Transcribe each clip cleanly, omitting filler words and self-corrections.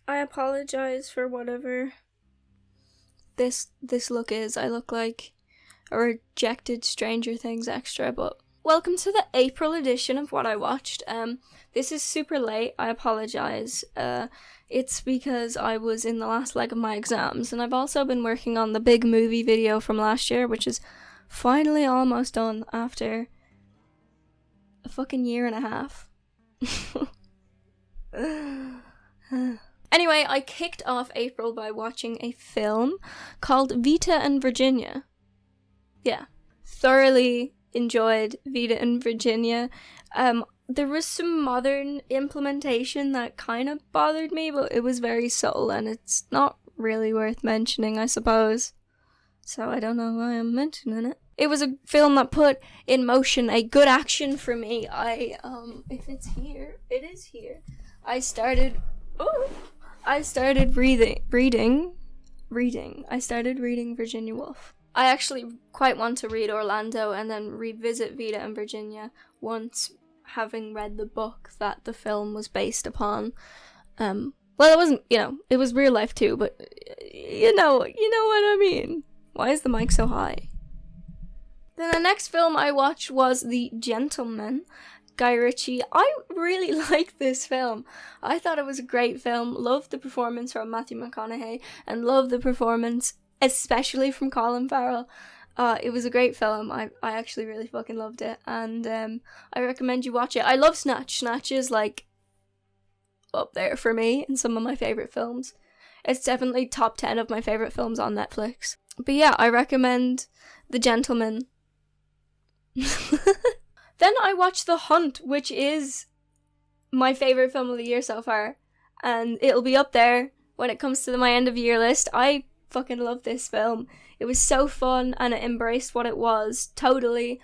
I apologize for whatever this look is. I look like a rejected Stranger Things extra, but welcome to the April edition of what I watched. This is super late, I apologize. It's because I was in the last leg of my exams, and I've also been working on the big movie video from last year, which is finally almost done after a fucking year and a half. Anyway, I kicked off April by watching a film called Vita and Virginia. Yeah, thoroughly enjoyed Vita and Virginia. There was some modern implementation that kind of bothered me, but it was very subtle and it's not really worth mentioning, I suppose. So I don't know why I'm mentioning it. It was a film that put in motion a good action for me. If it's here, it is here. I started reading Virginia Woolf. I actually quite want to read Orlando and then revisit Vita and Virginia once having read the book that the film was based upon. Well, it wasn't, it was real life too, but you know what I mean. Why is the mic so high? Then the next film I watched was The Gentleman, Guy Ritchie. I really liked this film. I thought it was a great film. Loved the performance from Matthew McConaughey and loved the performance especially from Colin Farrell. It was a great film. I actually really fucking loved it, and I recommend you watch it. I love Snatch. Snatch is like up there for me in some of my favourite films. It's definitely top 10 of my favourite films on Netflix. But yeah, I recommend The Gentleman. Then I watched The Hunt, which is my favourite film of the year so far, and it'll be up there when it comes to my end of year list. I fucking love this film. It was so fun and it embraced what it was totally,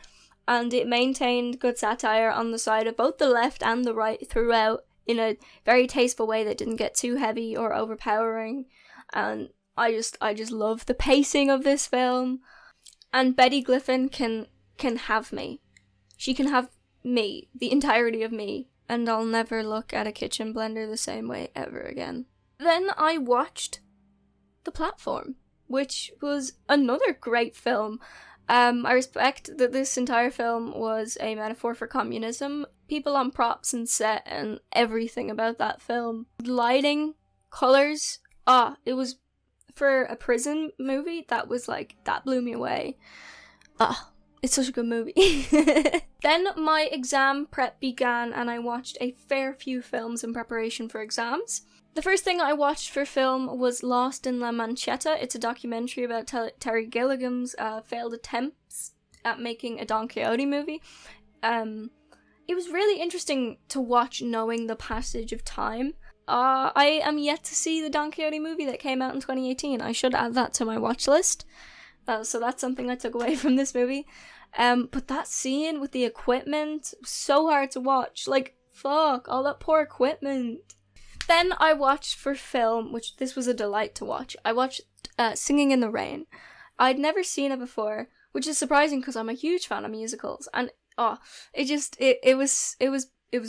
and it maintained good satire on the side of both the left and the right throughout in a very tasteful way that didn't get too heavy or overpowering. And I just love the pacing of this film. And Betty Griffin can have me. She can have me, the entirety of me, and I'll never look at a kitchen blender the same way ever again. Then I watched The Platform, which was another great film. I respect that this entire film was a metaphor for communism. People on props and set and everything about that film. Lighting, colours, it was for a prison movie, that blew me away. It's such a good movie. Then my exam prep began and I watched a fair few films in preparation for exams. The first thing I watched for film was Lost in La Manchetta. It's a documentary about Terry Gilliam's failed attempts at making a Don Quixote movie. It was really interesting to watch knowing the passage of time. I am yet to see the Don Quixote movie that came out in 2018. I should add that to my watch list. So that's something I took away from this movie. But that scene with the equipment was so hard to watch. Like, fuck, all that poor equipment. Then I watched for film, which this was a delight to watch. I watched Singing in the Rain. I'd never seen it before, which is surprising because I'm a huge fan of musicals. And it was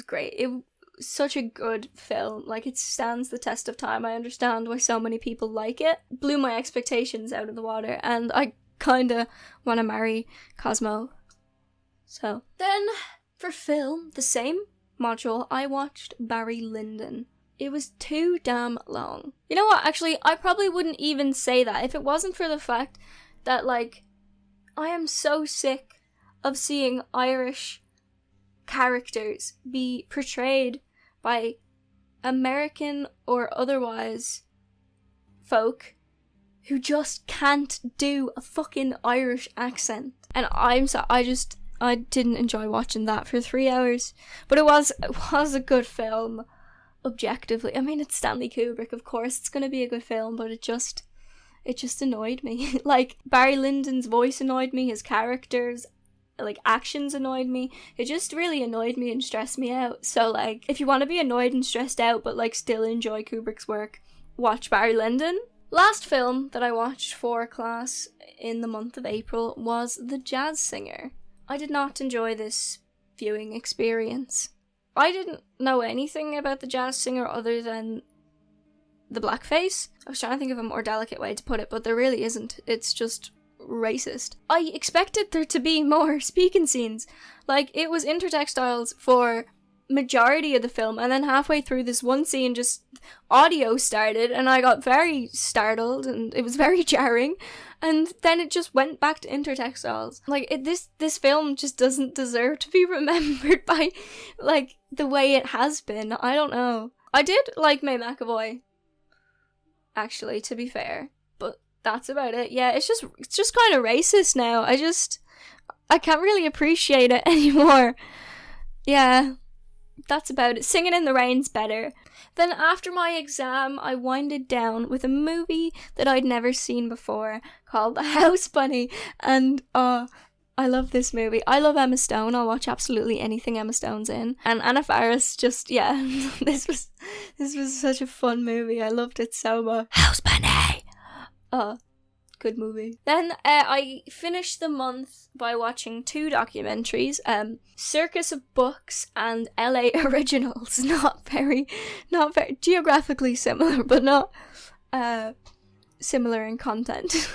great. It was such a good film. Like, it stands the test of time. I understand why so many people like it. Blew my expectations out of the water, and I kinda want to marry Cosmo. So then for film, the same module, I watched Barry Lyndon. It was too damn long. You know what, actually, I probably wouldn't even say that if it wasn't for the fact that, like, I am so sick of seeing Irish characters be portrayed by American or otherwise folk who just can't do a fucking Irish accent. And I didn't enjoy watching that for 3 hours. But it was a good film. Objectively, I mean, it's Stanley Kubrick, of course it's gonna be a good film, but it just annoyed me. Like, Barry Lyndon's voice annoyed me, his characters, like, actions annoyed me. It just really annoyed me and stressed me out. So, like, if you want to be annoyed and stressed out but, like, still enjoy Kubrick's work, watch Barry Lyndon. Last film that I watched for class in the month of April was The Jazz Singer. I did not enjoy this viewing experience. I didn't know anything about The Jazz Singer other than the blackface. I was trying to think of a more delicate way to put it, but there really isn't. It's just racist. I expected there to be more speaking scenes. Like, it was intertextiles for majority of the film, and then halfway through this one scene, just audio started, and I got very startled, and it was very jarring, and then it just went back to intertextiles. Like, this film just doesn't deserve to be remembered by, like, the way it has been. I don't know. I did like May McAvoy, actually, to be fair, but that's about it. Yeah, it's just kind of racist now. I can't really appreciate it anymore. Yeah. That's about it. Singing in the Rain's better. Then after my exam, I winded down with a movie that I'd never seen before called The House Bunny, and I love this movie. I love Emma Stone. I'll watch absolutely anything Emma Stone's in. And Anna Faris just, yeah, this was such a fun movie. I loved it so much. House Bunny! Good movie. Then I finished the month by watching 2 documentaries, Circus of Books and LA Originals. Not very geographically similar, but not similar in content.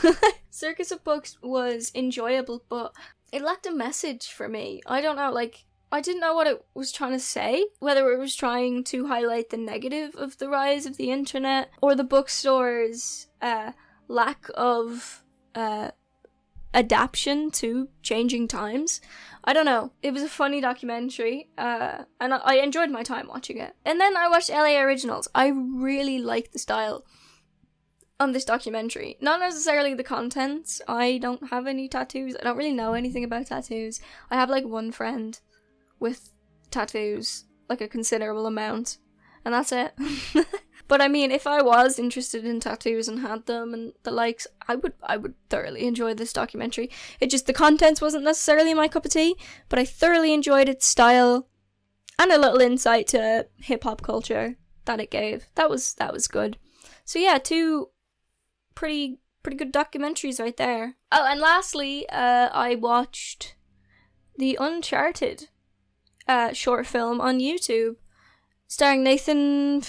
Circus of Books was enjoyable, but it lacked a message for me. I don't know, like, I didn't know what it was trying to say, whether it was trying to highlight the negative of the rise of the internet, or the bookstore's lack of adaptation to changing times. I don't know. It was a funny documentary, and I enjoyed my time watching it. And then I watched LA Originals. I really liked the style on this documentary. Not necessarily the contents. I don't have any tattoos. I don't really know anything about tattoos. I have like one friend with tattoos, like a considerable amount, and that's it. But I mean, if I was interested in tattoos and had them and the likes, I would thoroughly enjoy this documentary. It just, the contents wasn't necessarily my cup of tea, but I thoroughly enjoyed its style and a little insight to hip-hop culture that it gave. That was good. So yeah, 2 pretty good documentaries right there. Oh, and lastly, I watched the Uncharted short film on YouTube, starring Nathan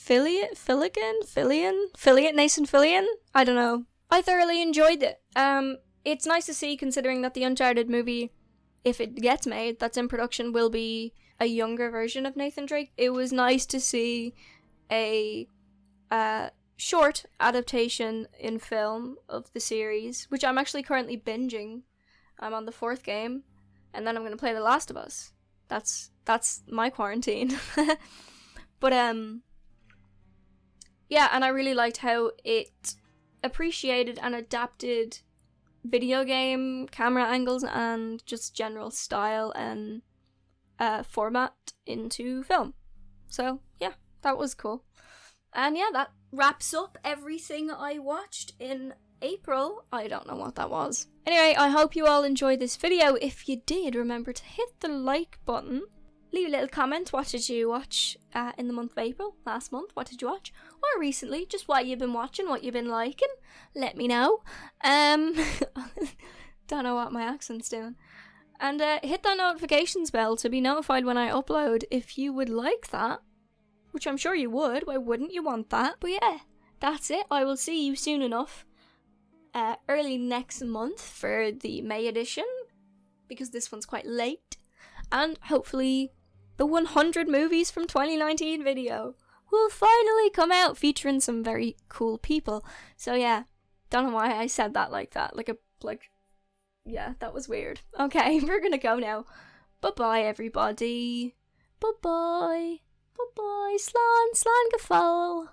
Nathan Fillion? I don't know. I thoroughly enjoyed it. It's nice to see, considering that the Uncharted movie, if it gets made, that's in production, will be a younger version of Nathan Drake. It was nice to see a short adaptation in film of the series, which I'm actually currently binging. I'm on the 4th game, and then I'm going to play The Last of Us. That's my quarantine. But, yeah, and I really liked how it appreciated and adapted video game camera angles and just general style and format into film. So, yeah, that was cool. And yeah, that wraps up everything I watched in April. I don't know what that was. Anyway, I hope you all enjoyed this video. If you did, remember to hit the like button. Leave a little comment. What did you watch in the month of April? Last month, what did you watch? Or recently, just what you've been watching, what you've been liking. Let me know. Don't know what my accent's doing. And hit that notifications bell to be notified when I upload if you would like that. Which I'm sure you would. Why wouldn't you want that? But yeah, that's it. I will see you soon enough. Early next month for the May edition, because this one's quite late. And hopefully the 100 movies from 2019 video will finally come out, featuring some very cool people. So yeah, don't know why I said that like that. Yeah, that was weird. Okay, we're gonna go now. Bye-bye, everybody. Bye-bye. Bye-bye. Slán, slán go fóill.